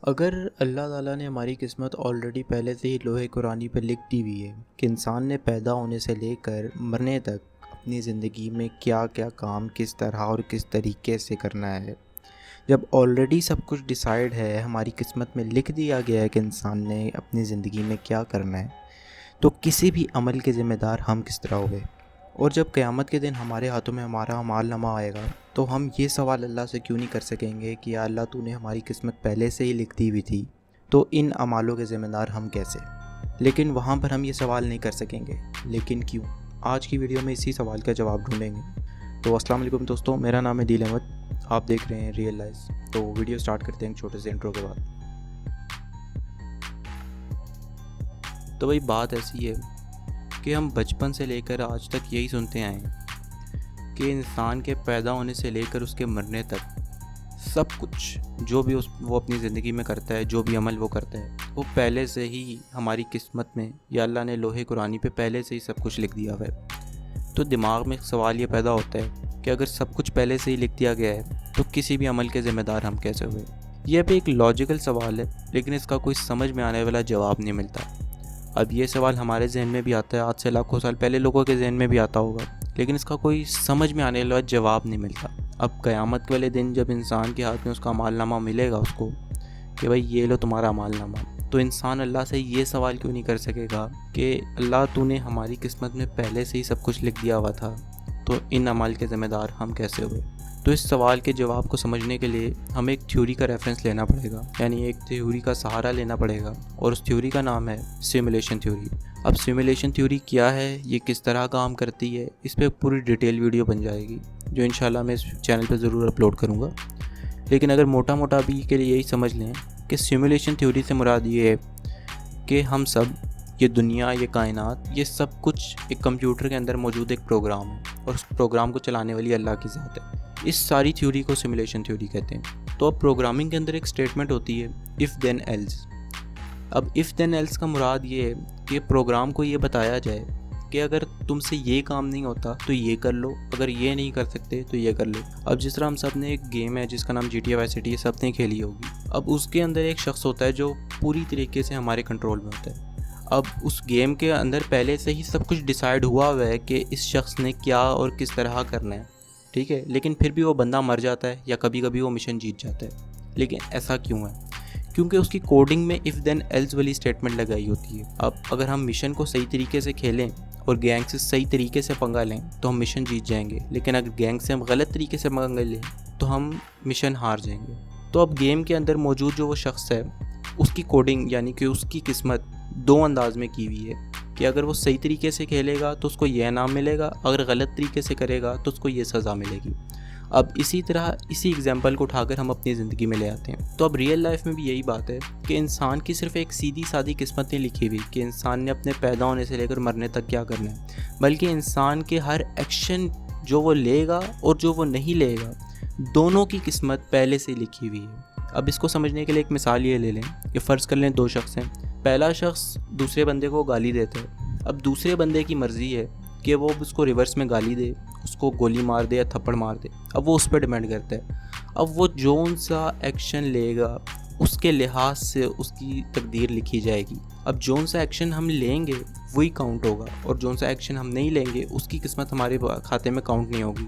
اگر اللہ تعالیٰ نے ہماری قسمت آلریڈی پہلے سے ہی لوح قرآنی پر لکھ دی ہوئی ہے کہ انسان نے پیدا ہونے سے لے کر مرنے تک اپنی زندگی میں کیا کیا کام کس طرح اور کس طریقے سے کرنا ہے، جب آلریڈی سب کچھ ڈیسائیڈ ہے، ہماری قسمت میں لکھ دیا گیا ہے کہ انسان نے اپنی زندگی میں کیا کرنا ہے، تو کسی بھی عمل کے ذمہ دار ہم کس طرح ہوئے؟ اور جب قیامت کے دن ہمارے ہاتھوں میں ہمارا اعمال نامہ آئے گا تو ہم یہ سوال اللہ سے کیوں نہیں کر سکیں گے کہ یا اللہ تو نے ہماری قسمت پہلے سے ہی لکھ دی ہوئی تھی، تو ان اعمالوں کے ذمہ دار ہم کیسے؟ لیکن وہاں پر ہم یہ سوال نہیں کر سکیں گے، لیکن کیوں؟ آج کی ویڈیو میں اسی سوال کا جواب ڈھونڈیں گے۔ تو السلام علیکم دوستوں، میرا نام ہے دل احمد، آپ دیکھ رہے ہیں ریئل لائف۔ تو ویڈیو سٹارٹ کرتے ہیں ایک چھوٹے سے انٹرو کے بعد۔ تو بھائی بات ایسی ہے کہ ہم بچپن سے لے کر آج تک یہی سنتے آئے ہیں کہ انسان کے پیدا ہونے سے لے کر اس کے مرنے تک سب کچھ جو بھی وہ اپنی زندگی میں کرتا ہے، جو بھی عمل وہ کرتا ہے، وہ پہلے سے ہی ہماری قسمت میں یا اللہ نے لوح قرآنی پہ پہلے سے ہی سب کچھ لکھ دیا ہوا ہے۔ تو دماغ میں ایک سوال یہ پیدا ہوتا ہے کہ اگر سب کچھ پہلے سے ہی لکھ دیا گیا ہے تو کسی بھی عمل کے ذمہ دار ہم کیسے ہوئے؟ یہ بھی ایک لاجیکل سوال ہے، لیکن اس کا کوئی سمجھ میں آنے والا جواب نہیں ملتا۔ اب یہ سوال ہمارے ذہن میں بھی آتا ہے، آج سے لاکھوں سال پہلے لوگوں کے ذہن میں بھی آتا ہوگا، لیکن اس کا کوئی سمجھ میں آنے والا جواب نہیں ملتا۔ اب قیامت والے دن جب انسان کے ہاتھ میں اس کا اعمال نامہ ملے گا اس کو کہ بھائی یہ لو تمہارا اعمال نامہ، تو انسان اللہ سے یہ سوال کیوں نہیں کر سکے گا کہ اللہ تو نے ہماری قسمت میں پہلے سے ہی سب کچھ لکھ دیا ہوا تھا، تو ان اعمال کے ذمہ دار ہم کیسے ہوئے؟ تو اس سوال کے جواب کو سمجھنے کے لیے ہمیں ایک تھیوری کا ریفرنس لینا پڑے گا، یعنی ایک تھیوری کا سہارا لینا پڑے گا، اور اس تھیوری کا نام ہے سیمولیشن تھیوری۔ اب سیمولیشن تھیوری کیا ہے، یہ کس طرح کام کرتی ہے، اس پہ پوری ڈیٹیل ویڈیو بن جائے گی جو انشاءاللہ میں اس چینل پہ ضرور اپلوڈ کروں گا۔ لیکن اگر موٹا موٹا ابھی کے لیے یہی سمجھ لیں کہ سیمولیشن تھیوری سے مراد یہ ہے کہ ہم سب، یہ دنیا، یہ کائنات، یہ سب کچھ ایک کمپیوٹر کے اندر موجود ایک پروگرام ہے، اور اس پروگرام کو چلانے والی اللہ کی ذات ہے۔ اس ساری تھیوری کو سیمولیشن تھیوری کہتے ہیں۔ تو اب پروگرامنگ کے اندر ایک سٹیٹمنٹ ہوتی ہے اف دین ایلس۔ اب اف دین ایلس کا مراد یہ ہے کہ پروگرام کو یہ بتایا جائے کہ اگر تم سے یہ کام نہیں ہوتا تو یہ کر لو، اگر یہ نہیں کر سکتے تو یہ کر لو۔ اب جس طرح ہم سب نے ایک گیم ہے جس کا نام GTA وائس سٹی، سب نے کھیلی ہوگی۔ اب اس کے اندر ایک شخص ہوتا ہے جو پوری طریقے سے ہمارے کنٹرول میں ہوتا ہے۔ اب اس گیم کے اندر پہلے سے ہی سب کچھ ڈیسائیڈ ہوا ہوا ہے کہ اس شخص نے کیا اور کس طرح کرنا ہے، ٹھیک ہے، لیکن پھر بھی وہ بندہ مر جاتا ہے یا کبھی کبھی وہ مشن جیت جاتا ہے۔ لیکن ایسا کیوں ہے؟ کیونکہ اس کی کوڈنگ میں اف دین ایلس والی سٹیٹمنٹ لگائی ہوتی ہے۔ اب اگر ہم مشن کو صحیح طریقے سے کھیلیں اور گینگ سے صحیح طریقے سے پنگا لیں تو ہم مشن جیت جائیں گے، لیکن اگر گینگ سے ہم غلط طریقے سے پنگا لیں تو ہم مشن ہار جائیں گے۔ تو اب گیم کے اندر موجود جو وہ شخص ہے، اس کی کوڈنگ یعنی کہ اس کی قسمت دو انداز میں کی ہوئی ہے کہ اگر وہ صحیح طریقے سے کھیلے گا تو اس کو یہ انعام ملے گا، اگر غلط طریقے سے کرے گا تو اس کو یہ سزا ملے گی۔ اب اسی طرح اسی ایگزامپل کو اٹھا کر ہم اپنی زندگی میں لے آتے ہیں۔ تو اب ریئل لائف میں بھی یہی بات ہے کہ انسان کی صرف ایک سیدھی سادی قسمت نہیں لکھی ہوئی کہ انسان نے اپنے پیدا ہونے سے لے کر مرنے تک کیا کرنا ہے، بلکہ انسان کے ہر ایکشن جو وہ لے گا اور جو وہ نہیں لے گا، دونوں کی قسمت پہلے سے لکھی ہوئی ہے۔ اب اس کو سمجھنے کے لیے ایک مثال یہ لے لیں کہ فرض کر لیں دو شخص ہیں۔ پہلا شخص دوسرے بندے کو گالی دیتا ہے۔ اب دوسرے بندے کی مرضی ہے کہ وہ اس کو ریورس میں گالی دے، اس کو گولی مار دے یا تھپڑ مار دے، اب وہ اس پہ ڈیپینڈ کرتا ہے۔ اب وہ جون سا ایکشن لے گا اس کے لحاظ سے اس کی تقدیر لکھی جائے گی۔ اب جون سا ایکشن ہم لیں گے وہی کاؤنٹ ہوگا، اور جون سا ایکشن ہم نہیں لیں گے اس کی قسمت ہمارے کھاتے میں کاؤنٹ نہیں ہوگی۔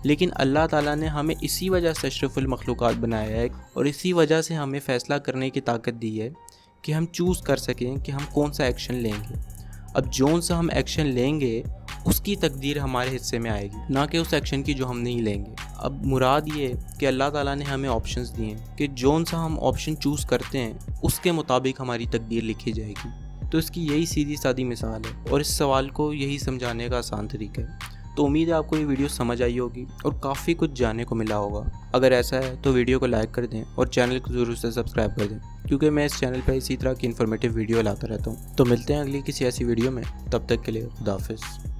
لیکن اللہ تعالیٰ نے ہمیں اسی وجہ سے اشرف المخلوقات بنایا ہے، اور اسی وجہ سے ہمیں فیصلہ کرنے کی طاقت دی ہے کہ ہم چوز کر سکیں کہ ہم کون سا ایکشن لیں گے۔ اب جون سا ہم ایکشن لیں گے اس کی تقدیر ہمارے حصے میں آئے گی، نہ کہ اس ایکشن کی جو ہم نہیں لیں گے۔ اب مراد یہ ہے کہ اللہ تعالیٰ نے ہمیں آپشنز دیے ہیں کہ جون سا ہم آپشن چوز کرتے ہیں اس کے مطابق ہماری تقدیر لکھی جائے گی۔ تو اس کی یہی سیدھی سادی مثال ہے، اور اس سوال کو یہی سمجھانے کا آسان طریقہ ہے۔ تو امید ہے آپ کو یہ ویڈیو سمجھ آئی ہوگی اور کافی کچھ جاننے کو ملا ہوگا۔ اگر ایسا ہے تو ویڈیو کو لائک کر دیں اور چینل کو ضرور سے سبسکرائب کر دیں، کیونکہ میں اس چینل پہ اسی طرح کی انفارمیٹیو ویڈیو لاتا رہتا ہوں۔ تو ملتے ہیں اگلی کسی ایسی ویڈیو میں، تب تک کے لیے خدا حافظ۔